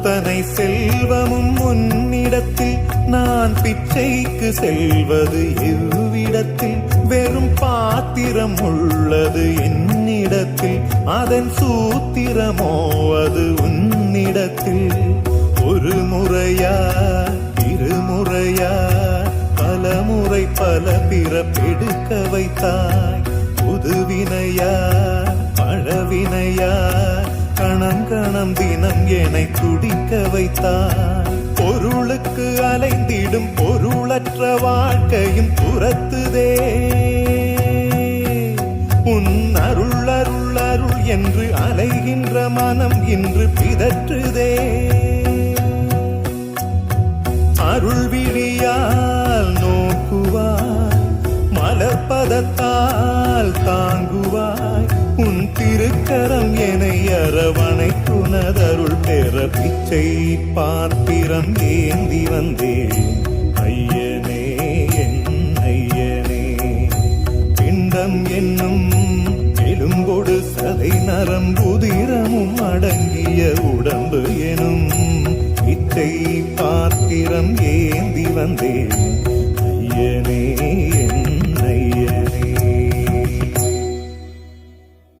அத்தனை செல்வமும் உன்னிடத்தில் நான் பிச்சைக்கு செல்வது எவ்விடத்தில் வெறும் பாத்திரம் உள்ளது என்னிடத்தில் அதன் சூத்திரமோ அது உன்னிடத்தில் ஒரு முறையா இருமுறையா பல முறை பல பிறப்பெடுக்க வைத்தாய் புதுவினையா பழவினையா கணம் கணம் தினம் என்னை துடிக்க வைத்தாய் பொருளுக்கு அலைந்திடும் பொருளற்ற வாழ்க்கையும் துரத்துதே உன் அருள் அருள் அருள் என்று அலைகின்ற மனம் இன்று பிதற்றுதே அருள் விழியால் நோக்குவாய் மலர்பதத்தால் தாங்குவாய் உன் திருக்கரம் என்னை அரவணைத்துனதருள் பெற பிச்சை பாத்திரம் ஏந்தி வந்தேன் ஐயனே என் ஐயனே பிண்டம் என்னும் எலும்பொடு சதை நரம்புதிரமும் அடங்கிய உடம்பு எனும் பிச்சை பாத்திரம் ஏந்தி வந்தேன் ஐயனே